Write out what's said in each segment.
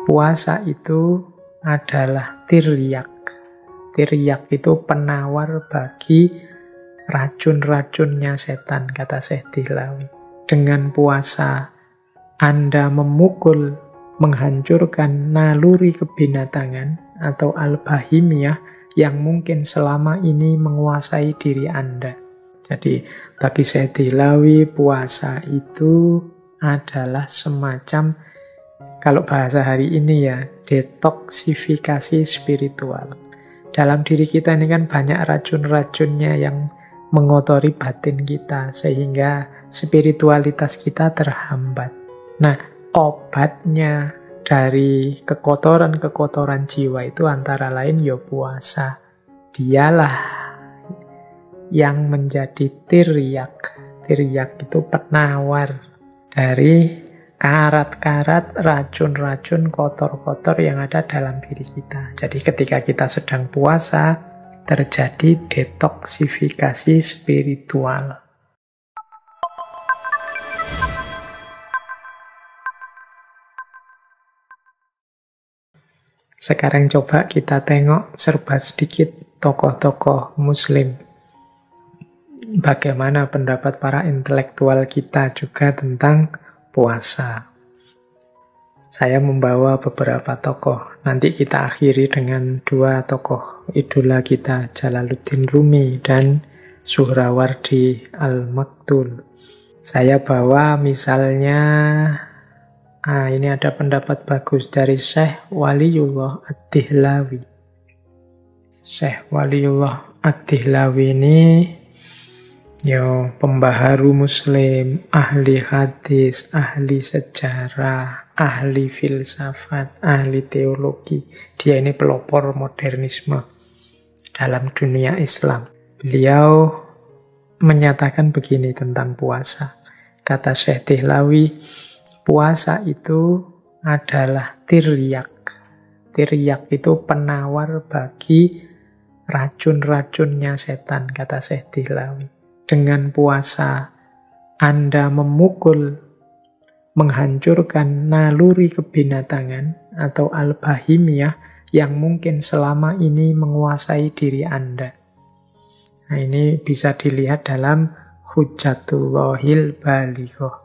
Puasa itu adalah tiryak. Tiryak itu penawar bagi racun-racunnya setan, kata Syekh Dihlawi. Dengan puasa, Anda memukul, menghancurkan naluri kebinatangan atau al-bahimiyah yang mungkin selama ini menguasai diri Anda. Jadi, bagi Syekh Dihlawi, puasa itu adalah semacam, kalau bahasa hari ini ya, detoksifikasi spiritual. Dalam diri kita ini kan banyak racun-racunnya yang mengotori batin kita, sehingga spiritualitas kita terhambat. Nah, obatnya dari kekotoran-kekotoran jiwa itu antara lain ya puasa. Dialah yang menjadi tiryak. Tiryak itu penawar dari karat-karat racun-racun kotor-kotor yang ada dalam diri kita. Jadi ketika kita sedang puasa, terjadi detoksifikasi spiritual. Sekarang coba kita tengok serba sedikit tokoh-tokoh muslim. Bagaimana pendapat para intelektual kita juga tentang puasa. Saya membawa beberapa tokoh. Nanti kita akhiri dengan dua tokoh idola kita, Jalaluddin Rumi dan Suhrawardi Al-Maktul. Saya bawa misalnya, ini ada pendapat bagus dari Syekh Waliullah Ad-Dihlawi. Syekh Waliullah Ad-Dihlawi ini pembaharu muslim, ahli hadis, ahli sejarah, ahli filsafat, ahli teologi. Dia ini pelopor modernisme dalam dunia Islam. Beliau menyatakan begini tentang puasa. Kata Syekh Dihlawi, puasa itu adalah tiryak. Tiryak itu penawar bagi racun-racunnya setan, kata Syekh Dihlawi. Dengan puasa, Anda memukul, menghancurkan naluri kebinatangan atau al-bahimiyah yang mungkin selama ini menguasai diri Anda. Nah, ini bisa dilihat dalam Hujjatullahil Balighah,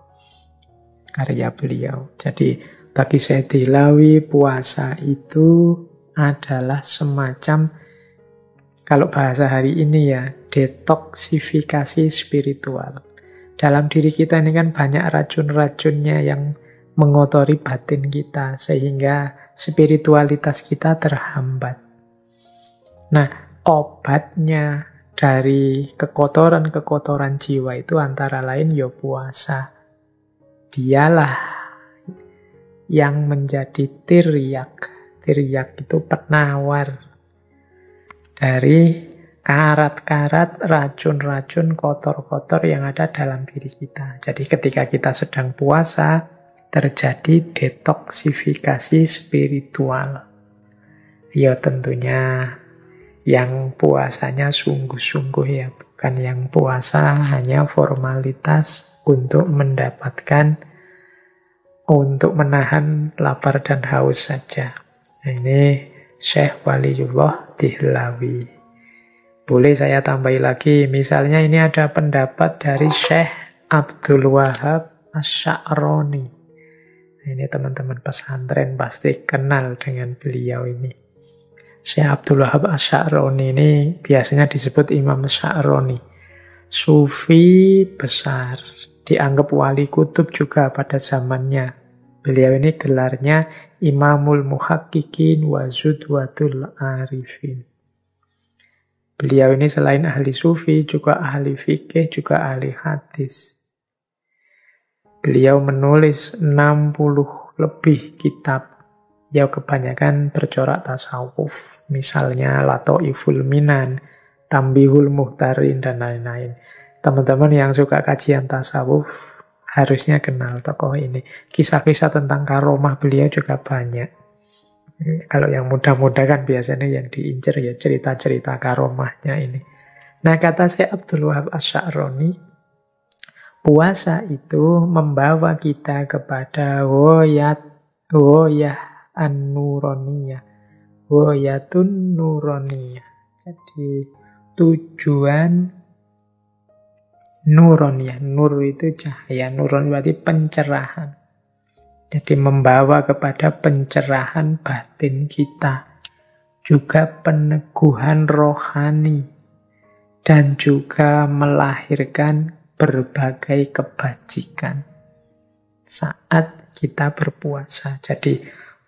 karya beliau. Jadi, bagi Syekh Dihlawi, puasa itu adalah semacam, kalau bahasa hari ini ya, detoksifikasi spiritual. Dalam diri kita ini kan banyak racun-racunnya yang mengotori batin kita, sehingga spiritualitas kita terhambat. Nah, obatnya dari kekotoran-kekotoran jiwa itu antara lain ya puasa. Dialah yang menjadi tiryak. Tiryak itu penawar dari karat-karat racun-racun kotor-kotor yang ada dalam diri kita. Jadi ketika kita sedang puasa, terjadi detoksifikasi spiritual. Ya tentunya yang puasanya sungguh-sungguh ya, bukan yang puasa hanya formalitas untuk mendapatkan, untuk menahan lapar dan haus saja. Nah, ini Syekh Waliullah Dihlawi. Boleh saya tambahi lagi, misalnya ini ada pendapat dari Syekh Abdul Wahab Asy-Sya'rani. Ini teman-teman pesantren pasti kenal dengan beliau ini. Syekh Abdul Wahab Asy-Sya'rani ini biasanya disebut Imam Sya'rani. Sufi besar, dianggap wali kutub juga pada zamannya. Beliau ini gelarnya Imamul Muhaqqiqin wa Zudwatul Arifin. Beliau ini selain ahli sufi, juga ahli fikih, juga ahli hadis. Beliau menulis 60 lebih kitab. Ya kebanyakan bercorak tasawuf. Misalnya Lataiful Minan, Tambihul Muhtarin, dan lain-lain. Teman-teman yang suka kajian tasawuf harusnya kenal tokoh ini. Kisah-kisah tentang karomah beliau juga banyak. Kalau yang muda-muda kan biasanya yang diincer ya cerita-cerita karomahnya ini. Nah, kata Syekh Abdul Wahab Asy-Sya'rani, puasa itu membawa kita kepada woyah an-nuroniyah. Ghayatun nuroniyah. Jadi tujuan nuroniyah. Nur itu cahaya. Nuron berarti pencerahan. Jadi membawa kepada pencerahan batin kita. Juga peneguhan rohani. Dan juga melahirkan berbagai kebajikan saat kita berpuasa. Jadi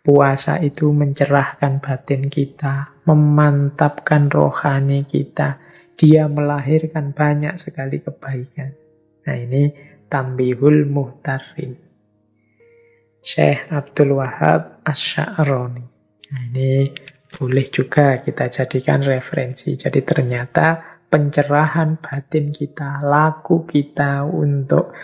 puasa itu mencerahkan batin kita, memantapkan rohani kita. Dia melahirkan banyak sekali kebaikan. Nah, ini Tambihul Muhtarin, Syekh Abdul Wahab Asy-Sya'rani. Nah, ini boleh juga kita jadikan referensi. Jadi ternyata pencerahan batin kita, laku kita untuk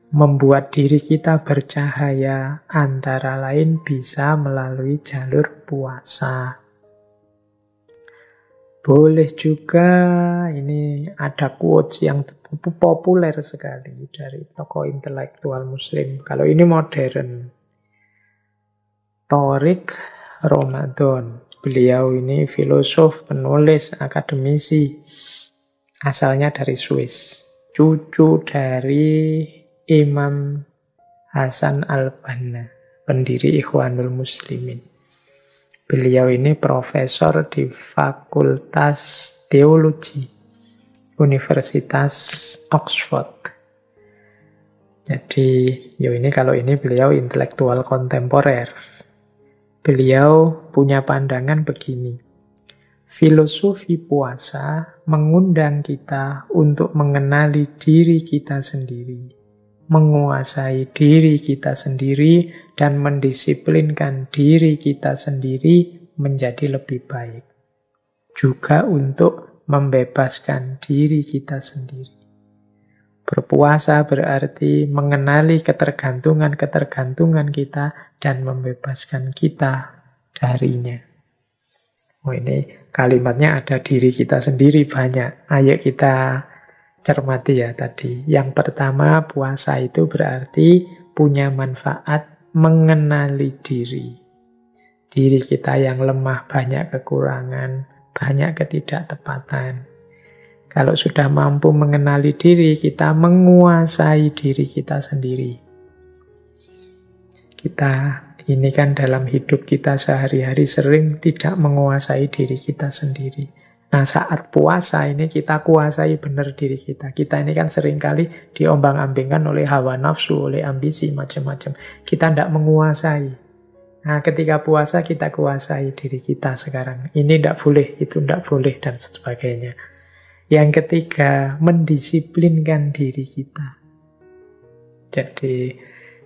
membuat diri kita bercahaya antara lain bisa melalui jalur puasa. Boleh juga, ini ada quotes yang populer sekali dari tokoh intelektual muslim. Kalau ini modern. Thariq Ramadan. Beliau ini filosof, penulis, akademisi. Asalnya dari Swiss. Cucu dari Imam Hasan al-Banna, pendiri Ikhwanul Muslimin. Beliau ini profesor di Fakultas Teologi Universitas Oxford. Jadi, kalau ini beliau intelektual kontemporer. Beliau punya pandangan begini. Filosofi puasa mengundang kita untuk mengenali diri kita sendiri, menguasai diri kita sendiri, dan mendisiplinkan diri kita sendiri menjadi lebih baik. Juga untuk membebaskan diri kita sendiri. Berpuasa berarti mengenali ketergantungan-ketergantungan kita dan membebaskan kita darinya. Oh, ini kalimatnya ada diri kita sendiri banyak. Ayo kita cermati ya tadi. Yang pertama, puasa itu berarti punya manfaat mengenali diri. Diri kita yang lemah, banyak kekurangan, banyak ketidaktepatan. Kalau sudah mampu mengenali diri, kita menguasai diri kita sendiri. Kita ini kan dalam hidup kita sehari-hari sering tidak menguasai diri kita sendiri. Nah, saat puasa ini kita kuasai benar diri kita. Kita ini kan seringkali diombang-ambingkan oleh hawa nafsu, oleh ambisi, macam-macam. Kita tidak menguasai. Nah, ketika puasa kita kuasai diri kita sekarang. Ini tidak boleh, itu tidak boleh, dan sebagainya. Yang ketiga, mendisiplinkan diri kita. Jadi,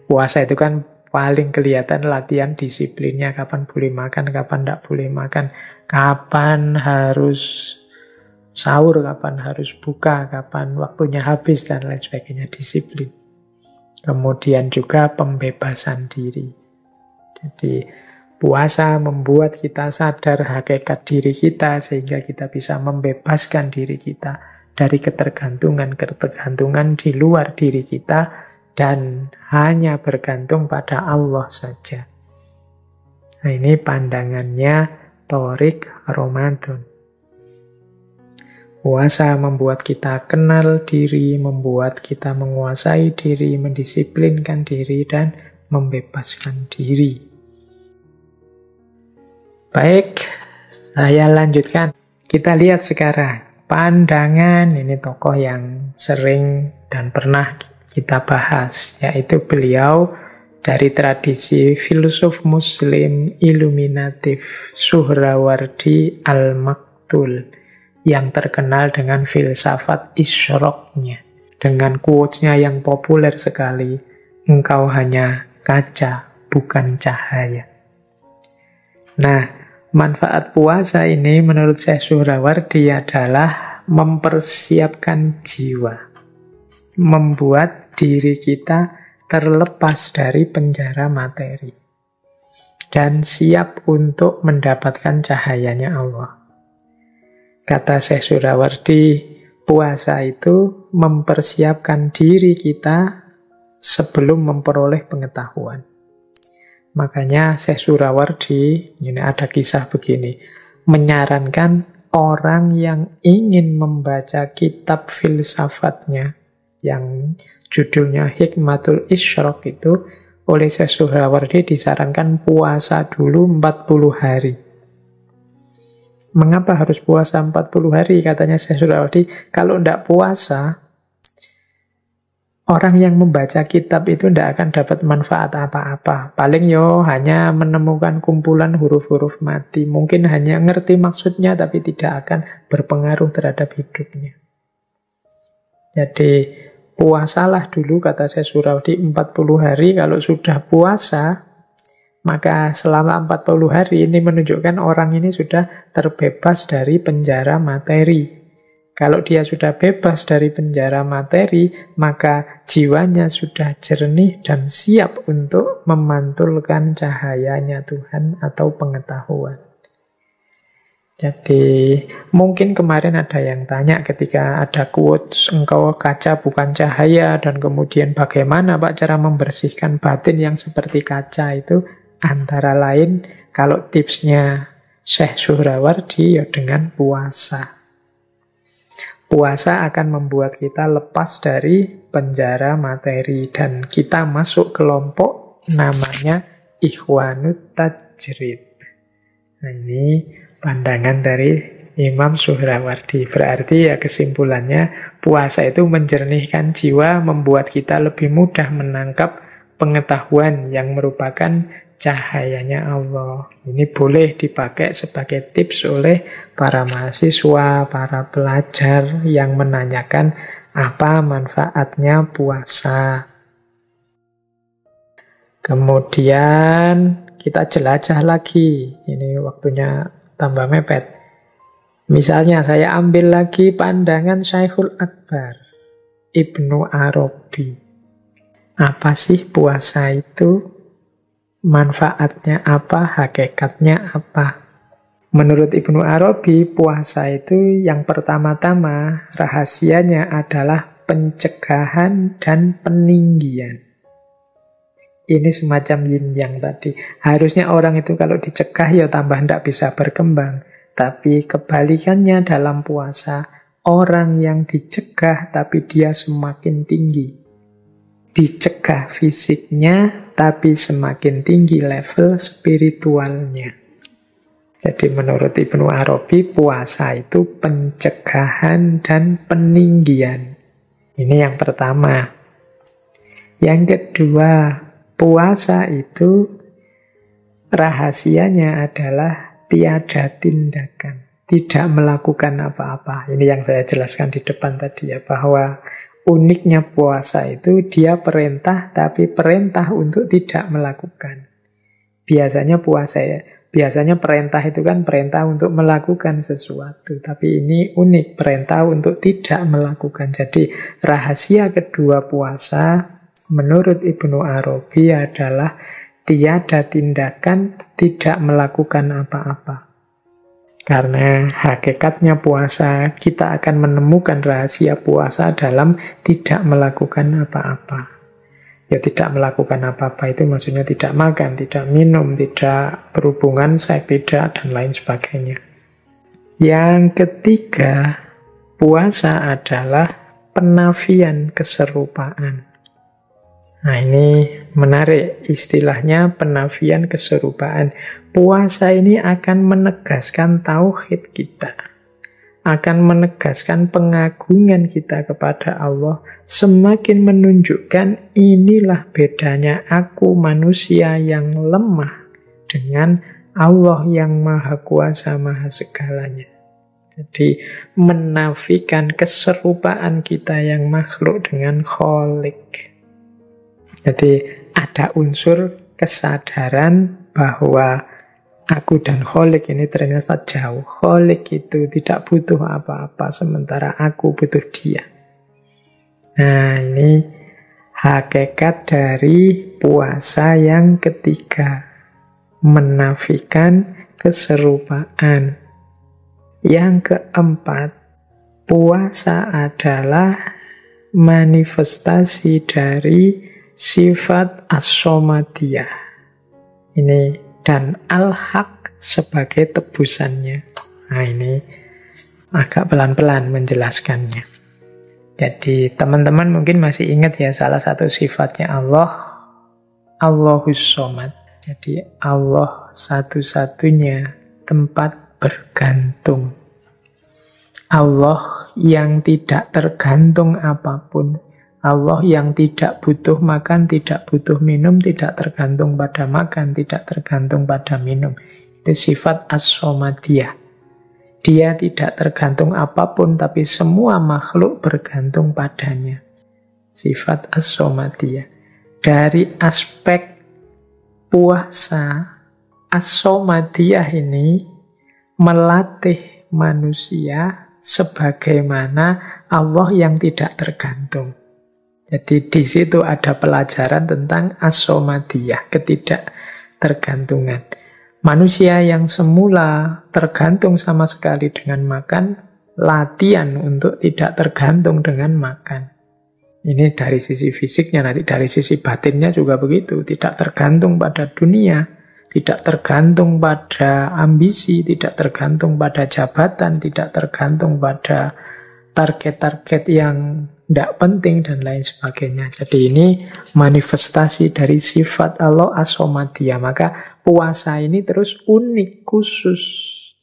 puasa itu kan paling kelihatan latihan disiplinnya, kapan boleh makan, kapan tidak boleh makan, kapan harus sahur, kapan harus buka, kapan waktunya habis, dan lain sebagainya, disiplin. Kemudian juga pembebasan diri. Jadi puasa membuat kita sadar hakikat diri kita, sehingga kita bisa membebaskan diri kita dari ketergantungan-ketergantungan di luar diri kita, dan hanya bergantung pada Allah saja. Nah, ini pandangannya Thariq Ramadan. Puasa membuat kita kenal diri, membuat kita menguasai diri, mendisiplinkan diri, dan membebaskan diri. Baik, saya lanjutkan. Kita lihat sekarang pandangan, ini tokoh yang sering dan pernah kita bahas, yaitu beliau dari tradisi filosof muslim iluminatif Suhrawardi Al-Maktul yang terkenal dengan filsafat isyraqnya, dengan quotes-nya yang populer sekali, engkau hanya kaca, bukan cahaya. Nah, manfaat puasa ini menurut Syekh Suhrawardi adalah mempersiapkan jiwa, membuat diri kita terlepas dari penjara materi dan siap untuk mendapatkan cahayanya Allah. Kata Syekh Suhrawardi, puasa itu mempersiapkan diri kita sebelum memperoleh pengetahuan. Makanya Syekh Surawardi, ini ada kisah begini, menyarankan orang yang ingin membaca kitab filsafatnya, yang judulnya Hikmatul Isyraq itu, oleh Syekh Surawardi disarankan puasa dulu 40 hari. Mengapa harus puasa 40 hari? Katanya Syekh Surawardi, kalau tidak puasa, orang yang membaca kitab itu tidak akan dapat manfaat apa-apa. Paling hanya menemukan kumpulan huruf-huruf mati. Mungkin hanya ngerti maksudnya, tapi tidak akan berpengaruh terhadap hidupnya. Jadi, puasalah dulu, kata Syekh Surawardi, 40 hari. Kalau sudah puasa, maka selama 40 hari ini menunjukkan orang ini sudah terbebas dari penjara materi. Kalau dia sudah bebas dari penjara materi, maka jiwanya sudah jernih dan siap untuk memantulkan cahayanya Tuhan atau pengetahuan. Jadi, mungkin kemarin ada yang tanya ketika ada quotes, engkau kaca bukan cahaya, dan kemudian bagaimana Pak cara membersihkan batin yang seperti kaca itu, antara lain kalau tipsnya Syekh Surawardi ya dengan puasa. Puasa akan membuat kita lepas dari penjara materi dan kita masuk kelompok namanya Ikhwanut Tajrid. Nah, ini pandangan dari Imam Surawardi. Berarti ya kesimpulannya puasa itu menjernihkan jiwa, membuat kita lebih mudah menangkap pengetahuan yang merupakan cahayanya Allah. Ini boleh dipakai sebagai tips oleh para mahasiswa, para pelajar yang menanyakan apa manfaatnya puasa. Kemudian kita jelajah lagi. Ini waktunya tambah mepet. Misalnya saya ambil lagi pandangan Syekhul Akbar, Ibnu Arabi. Apa sih puasa itu? Manfaatnya apa? Hakikatnya apa? Menurut Ibnu Arabi, puasa itu yang pertama-tama rahasianya adalah pencegahan dan peninggian. Ini semacam yin yang tadi. Harusnya orang itu kalau dicegah ya tambah tidak bisa berkembang. Tapi kebalikannya dalam puasa, orang yang dicegah tapi dia semakin tinggi. Dicegah fisiknya, tapi semakin tinggi level spiritualnya. Jadi menurut Ibnu Arabi, puasa itu pencegahan dan peninggian. Ini yang pertama. Yang kedua, puasa itu rahasianya adalah tiada tindakan, tidak melakukan apa-apa. Ini yang saya jelaskan di depan tadi ya, bahwa uniknya puasa itu dia perintah, tapi perintah untuk tidak melakukan. Biasanya perintah itu kan perintah untuk melakukan sesuatu. Tapi ini unik, perintah untuk tidak melakukan. Jadi rahasia kedua puasa menurut Ibnu Arabi adalah tiada tindakan, tidak melakukan apa-apa. Karena hakikatnya puasa, kita akan menemukan rahasia puasa dalam tidak melakukan apa-apa. Ya tidak melakukan apa-apa itu maksudnya tidak makan, tidak minum, tidak berhubungan seks, tidak, dan lain sebagainya. Yang ketiga, puasa adalah penafian keserupaan. Nah ini menarik istilahnya penafian keserupaan. Puasa ini akan menegaskan tauhid kita. Akan menegaskan pengagungan kita kepada Allah. Semakin menunjukkan inilah bedanya aku manusia yang lemah dengan Allah yang maha kuasa, maha segalanya. Jadi menafikan keserupaan kita yang makhluk dengan Khalik. Jadi ada unsur kesadaran bahwa aku dan Khalik ini ternyata jauh. Khalik itu tidak butuh apa-apa, sementara aku butuh dia. Nah ini hakikat dari puasa yang ketiga. Menafikan keserupaan. Yang keempat, puasa adalah manifestasi dari sifat as-somadiyah. Ini dan al-haq sebagai tebusannya. Nah, ini agak pelan-pelan menjelaskannya. Jadi teman-teman mungkin masih ingat ya, salah satu sifatnya Allah, Allahus Shomad. Jadi Allah satu-satunya tempat bergantung. Allah yang tidak tergantung apapun. Allah yang tidak butuh makan, tidak butuh minum, tidak tergantung pada makan, tidak tergantung pada minum. Itu sifat as-Shomadiyah. Dia tidak tergantung apapun, tapi semua makhluk bergantung padanya. Sifat as-Shomadiyah. Dari aspek puasa, as-Shomadiyah ini melatih manusia sebagaimana Allah yang tidak tergantung. Jadi di situ ada pelajaran tentang as-Shomadiyah, ketidaktergantungan. Manusia yang semula tergantung sama sekali dengan makan, latihan untuk tidak tergantung dengan makan. Ini dari sisi fisiknya, nanti dari sisi batinnya juga begitu. Tidak tergantung pada dunia, tidak tergantung pada ambisi, tidak tergantung pada jabatan, tidak tergantung pada target-target yang tidak penting dan lain sebagainya. Jadi ini manifestasi dari sifat Allah as-Shomadiyah. Maka puasa ini terus unik, khusus,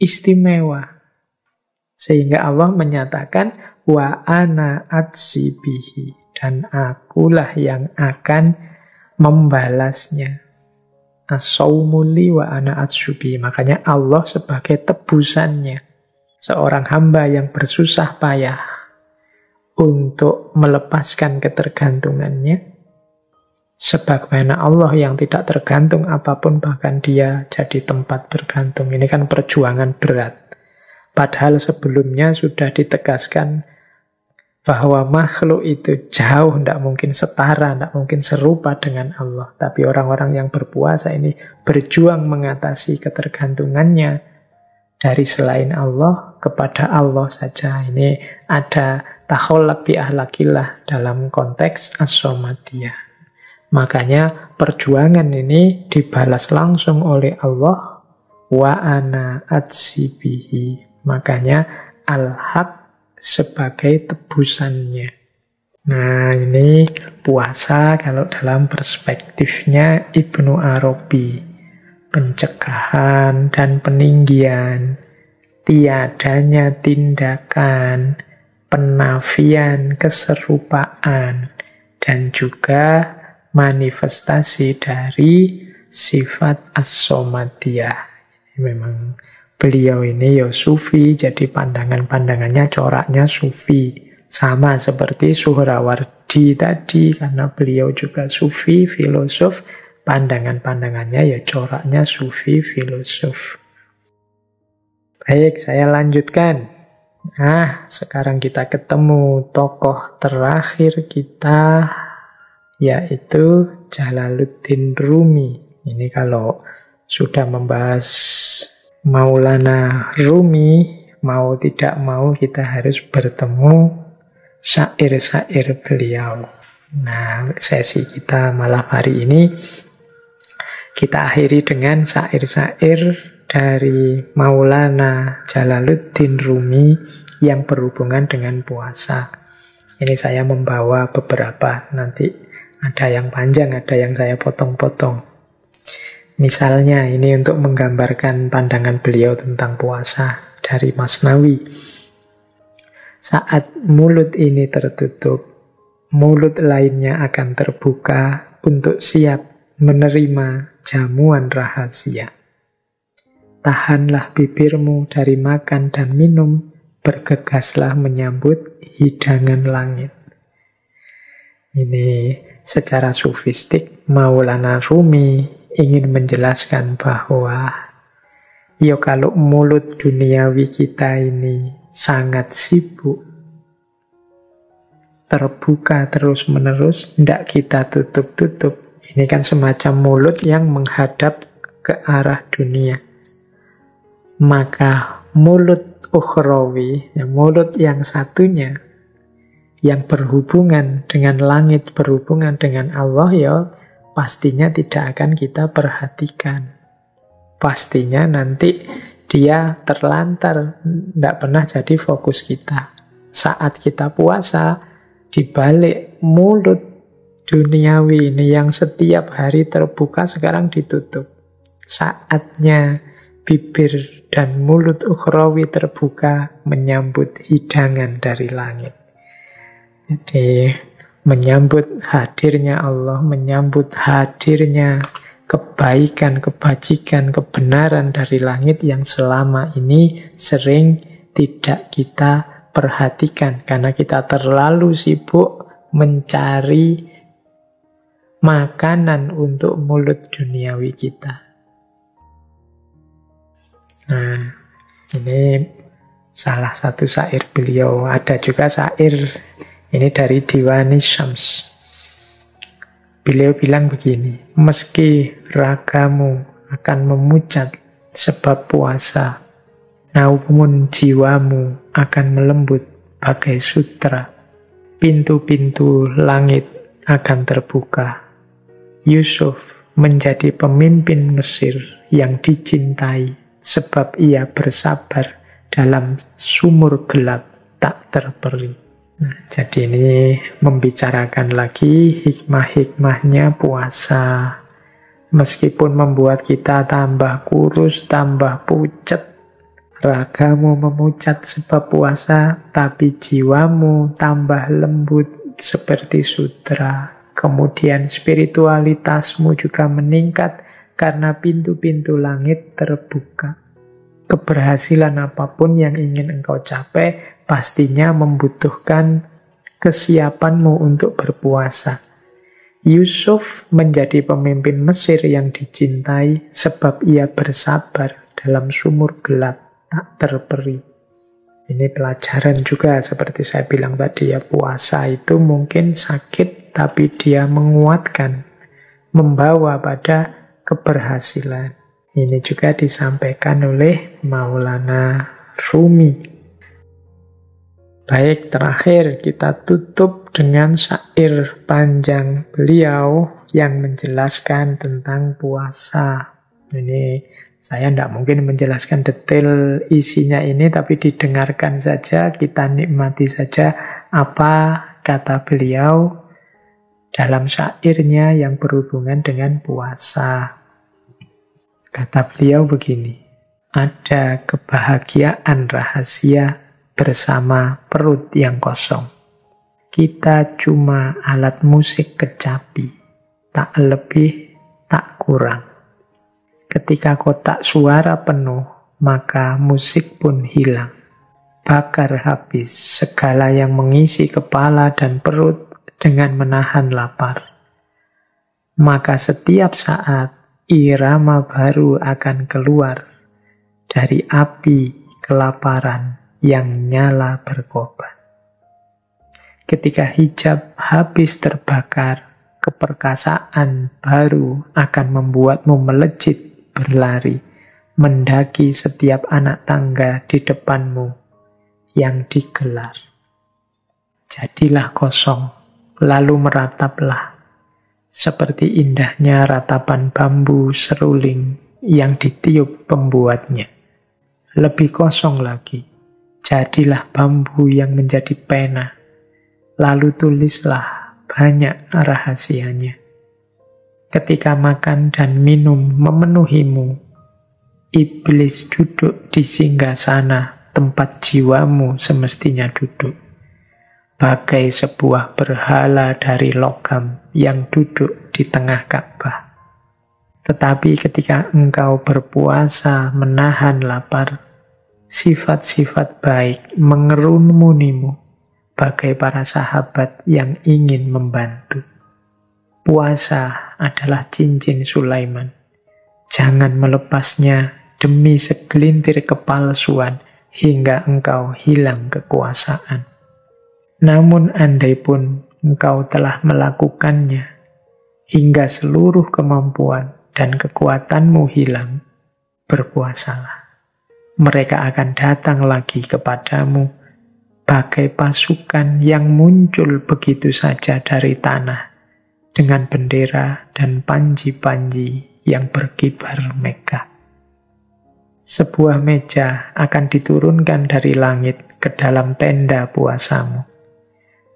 istimewa. Sehingga Allah menyatakan wa ana atsibihi, dan akulah yang akan membalasnya. As-sawmuli wa ana atsubihi. Makanya Allah sebagai tebusannya. Seorang hamba yang bersusah payah untuk melepaskan ketergantungannya, sebagaimana Allah yang tidak tergantung apapun, bahkan dia jadi tempat bergantung. Ini kan perjuangan berat. Padahal sebelumnya sudah ditegaskan bahwa makhluk itu jauh, tidak mungkin setara, tidak mungkin serupa dengan Allah. Tapi orang-orang yang berpuasa ini berjuang mengatasi ketergantungannya dari selain Allah kepada Allah saja. Ini ada takhallaq bi ahlakillah dalam konteks as-Shomadiyah. Makanya perjuangan ini dibalas langsung oleh Allah, wa ana atsibihi. Makanya al-haq sebagai tebusannya. Nah, ini puasa kalau dalam perspektifnya Ibnu Arabi. Pencegahan dan peninggian, tiadanya tindakan, penafian keserupaan, dan juga manifestasi dari sifat as-Shomadiyah. Memang beliau ini ya sufi, jadi pandangan-pandangannya coraknya sufi. Sama seperti Suhrawardi tadi, karena beliau juga sufi, filosof, pandangan-pandangannya ya coraknya sufi, filosof. Baik, saya lanjutkan. Nah, sekarang kita ketemu tokoh terakhir kita, yaitu Jalaluddin Rumi. Ini kalau sudah membahas Maulana Rumi, mau tidak mau kita harus bertemu syair-syair beliau. Nah, sesi kita malam hari ini kita akhiri dengan syair-syair dari Maulana Jalaluddin Rumi yang berhubungan dengan puasa. Ini saya membawa beberapa, nanti ada yang panjang, ada yang saya potong-potong. Misalnya ini untuk menggambarkan pandangan beliau tentang puasa dari Masnawi. Saat mulut ini tertutup, mulut lainnya akan terbuka untuk siap menerima jamuan rahasia. Tahanlah bibirmu dari makan dan minum, bergegaslah menyambut hidangan langit. Ini secara sufistik Maulana Rumi ingin menjelaskan bahwa ya kalau mulut duniawi kita ini sangat sibuk, terbuka terus-menerus, tidak kita tutup-tutup. Ini kan semacam mulut yang menghadap ke arah dunia. Maka mulut ukhrawi, ya, mulut yang satunya, yang berhubungan dengan langit, berhubungan dengan Allah, ya pastinya tidak akan kita perhatikan. Pastinya nanti dia terlantar, tidak pernah jadi fokus kita. Saat kita puasa, dibalik mulut duniawi ini yang setiap hari terbuka sekarang ditutup. Saatnya bibir dan mulut ukhrawi terbuka menyambut hidangan dari langit. Jadi menyambut hadirnya Allah, menyambut hadirnya kebaikan, kebajikan, kebenaran dari langit yang selama ini sering tidak kita perhatikan karena kita terlalu sibuk mencari makanan untuk mulut duniawi kita. Nah, ini salah satu syair beliau. Ada juga syair ini dari Diwani Syams. Beliau bilang begini, meski ragamu akan memucat sebab puasa, namun jiwamu akan melembut bagai sutra. Pintu-pintu langit akan terbuka. Yusuf menjadi pemimpin Mesir yang dicintai sebab ia bersabar dalam sumur gelap tak terperi. Nah, jadi ini membicarakan lagi hikmah-hikmahnya puasa. Meskipun membuat kita tambah kurus, tambah pucat, ragamu memucat sebab puasa, tapi jiwamu tambah lembut seperti sutra. Kemudian spiritualitasmu juga meningkat karena pintu-pintu langit terbuka. Keberhasilan apapun yang ingin engkau capai pastinya membutuhkan kesiapanmu untuk berpuasa. Yusuf menjadi pemimpin Mesir yang dicintai sebab ia bersabar dalam sumur gelap tak terperi. Ini pelajaran juga seperti saya bilang tadi ya, puasa itu mungkin sakit tapi dia menguatkan, membawa pada keberhasilan. Ini juga disampaikan oleh Maulana Rumi. Baik, terakhir kita tutup dengan syair panjang beliau yang menjelaskan tentang puasa. Ini saya tidak mungkin menjelaskan detail isinya ini, tapi didengarkan saja, kita nikmati saja apa kata beliau dalam syairnya yang berhubungan dengan puasa. Kata beliau begini, ada kebahagiaan rahasia bersama perut yang kosong. Kita cuma alat musik kecapi, tak lebih, tak kurang. Ketika kotak suara penuh, maka musik pun hilang. Bakar habis segala yang mengisi kepala dan perut dengan menahan lapar. Maka setiap saat irama baru akan keluar dari api kelaparan yang nyala berkobar. Ketika hijab habis terbakar, keperkasaan baru akan membuatmu melejit berlari, mendaki setiap anak tangga di depanmu yang digelar. Jadilah kosong, lalu merataplah, seperti indahnya ratapan bambu seruling yang ditiup pembuatnya. Lebih kosong lagi, jadilah bambu yang menjadi pena, lalu tulislah banyak rahasianya. Ketika makan dan minum memenuhimu, iblis duduk di singgasana tempat jiwamu semestinya duduk. Bagai sebuah berhala dari logam yang duduk di tengah Ka'bah. Tetapi ketika engkau berpuasa menahan lapar, sifat-sifat baik mengerunimu bagai para sahabat yang ingin membantu. Puasa adalah cincin Sulaiman. Jangan melepasnya demi segelintir kepalsuan hingga engkau hilang kekuasaan. Namun andai pun engkau telah melakukannya hingga seluruh kemampuan dan kekuatanmu hilang, berpuasalah. Mereka akan datang lagi kepadamu bagai pasukan yang muncul begitu saja dari tanah, dengan bendera dan panji-panji yang berkibar megah. Sebuah meja akan diturunkan dari langit ke dalam tenda puasamu.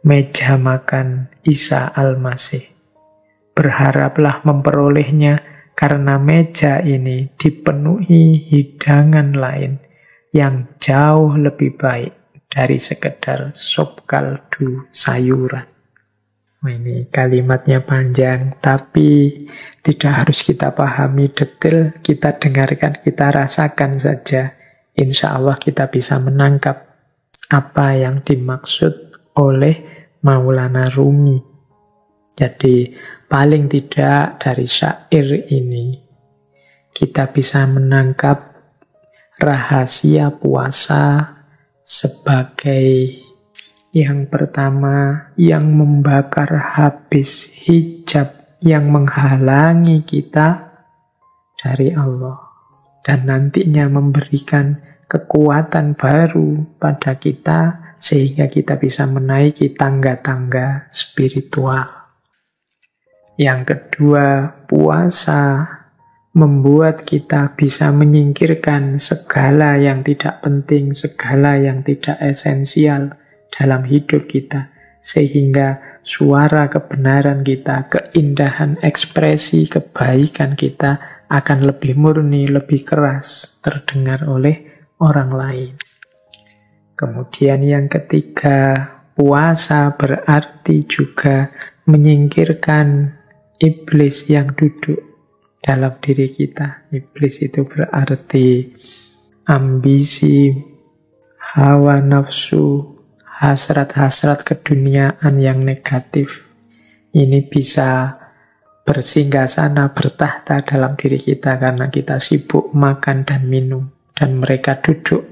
Meja makan Isa Al-Masih. Berharaplah memperolehnya karena meja ini dipenuhi hidangan lain yang jauh lebih baik dari sekedar sop kaldu sayuran. Nah, ini kalimatnya panjang, tapi tidak harus kita pahami detail, kita dengarkan, kita rasakan saja. Insya Allah kita bisa menangkap apa yang dimaksud oleh Maulana Rumi. Jadi paling tidak dari syair ini kita bisa menangkap rahasia puasa sebagai yang pertama, yang membakar habis hijab yang menghalangi kita dari Allah. Dan nantinya memberikan kekuatan baru pada kita sehingga kita bisa menaiki tangga-tangga spiritual. Yang kedua, puasa membuat kita bisa menyingkirkan segala yang tidak penting, segala yang tidak esensial dalam hidup kita, sehingga suara kebenaran kita, keindahan ekspresi kebaikan kita akan lebih murni, lebih keras terdengar oleh orang lain. Kemudian yang ketiga, puasa berarti juga menyingkirkan iblis yang duduk dalam diri kita. Iblis itu berarti ambisi, hawa nafsu, hasrat-hasrat keduniaan yang negatif. Ini bisa bersinggasana, bertahta dalam diri kita karena kita sibuk makan dan minum. Dan mereka duduk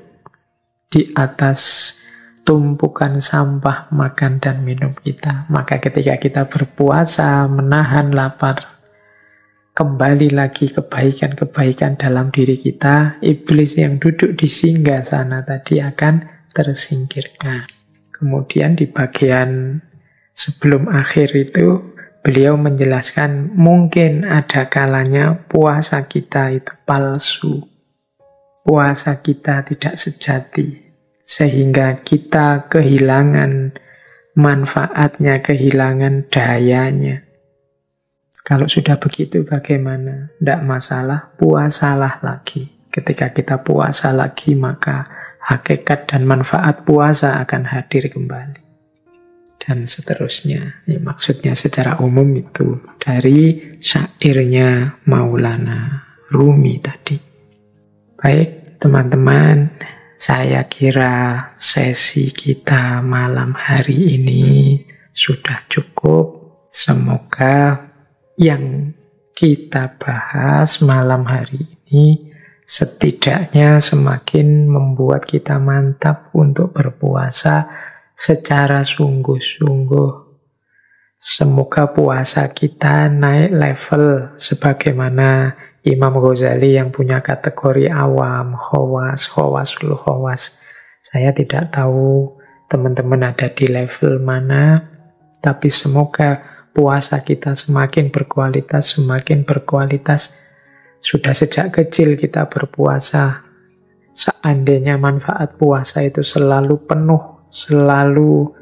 di atas tumpukan sampah makan dan minum kita. Maka ketika kita berpuasa, menahan lapar, kembali lagi kebaikan-kebaikan dalam diri kita, iblis yang duduk di singgasana tadi akan tersingkirkan. Kemudian di bagian sebelum akhir itu, beliau menjelaskan mungkin ada kalanya puasa kita itu palsu. Puasa kita tidak sejati. Sehingga kita kehilangan manfaatnya, kehilangan dayanya. Kalau sudah begitu bagaimana? Tidak masalah, puasalah lagi. Ketika kita puasa lagi, maka hakikat dan manfaat puasa akan hadir kembali. Dan seterusnya. Ini maksudnya secara umum itu dari syairnya Maulana Rumi tadi. Baik, teman-teman, saya kira sesi kita malam hari ini sudah cukup. Semoga yang kita bahas malam hari ini setidaknya semakin membuat kita mantap untuk berpuasa secara sungguh-sungguh. Semoga puasa kita naik level sebagaimana Imam Ghazali yang punya kategori awam, khawas, khawasul khawas. Saya tidak tahu teman-teman ada di level mana, tapi semoga puasa kita semakin berkualitas, semakin berkualitas. Sudah sejak kecil kita berpuasa. Seandainya manfaat puasa itu selalu penuh, selalu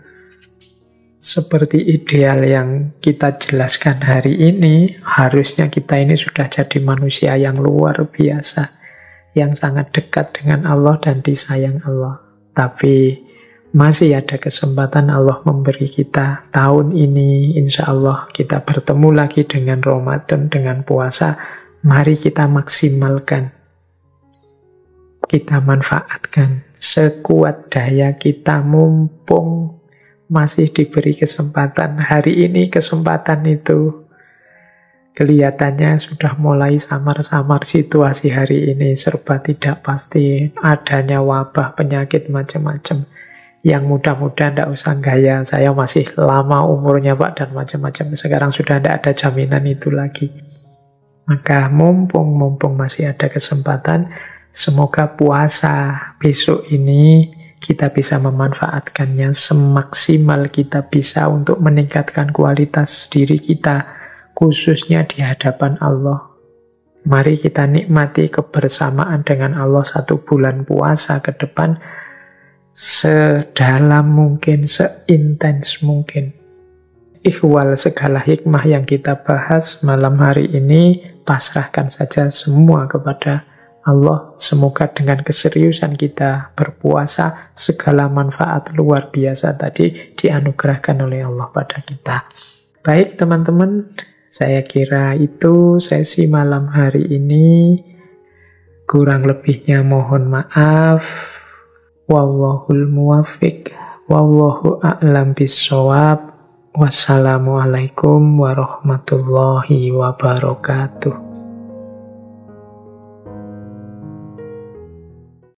seperti ideal yang kita jelaskan hari ini, harusnya kita ini sudah jadi manusia yang luar biasa, yang sangat dekat dengan Allah dan disayang Allah. Tapi masih ada kesempatan Allah memberi kita tahun ini, insya Allah kita bertemu lagi dengan Ramadan, dengan puasa. Mari kita maksimalkan, kita manfaatkan sekuat daya kita, mumpung masih diberi kesempatan. Hari ini kesempatan itu kelihatannya sudah mulai samar-samar. Situasi hari ini serba tidak pasti, adanya wabah, penyakit macam-macam. Yang mudah-mudahan tidak usah gaya, saya masih lama umurnya Pak, dan macam-macam. Sekarang sudah tidak ada jaminan itu lagi. Maka mumpung masih ada kesempatan, semoga puasa besok ini kita bisa memanfaatkannya semaksimal kita bisa untuk meningkatkan kualitas diri kita, khususnya di hadapan Allah. Mari kita nikmati kebersamaan dengan Allah 1 bulan puasa ke depan sedalam mungkin, seintens mungkin. Ikhwal, segala hikmah yang kita bahas malam hari ini, pasrahkan saja semua kepada Allah. Semoga dengan keseriusan kita berpuasa, segala manfaat luar biasa tadi dianugerahkan oleh Allah pada kita. Baik teman-teman, saya kira itu sesi malam hari ini. Kurang lebihnya mohon maaf. Wallahul muwaffiq, wallahu a'lam bissawab. Wassalamualaikum warahmatullahi wabarakatuh.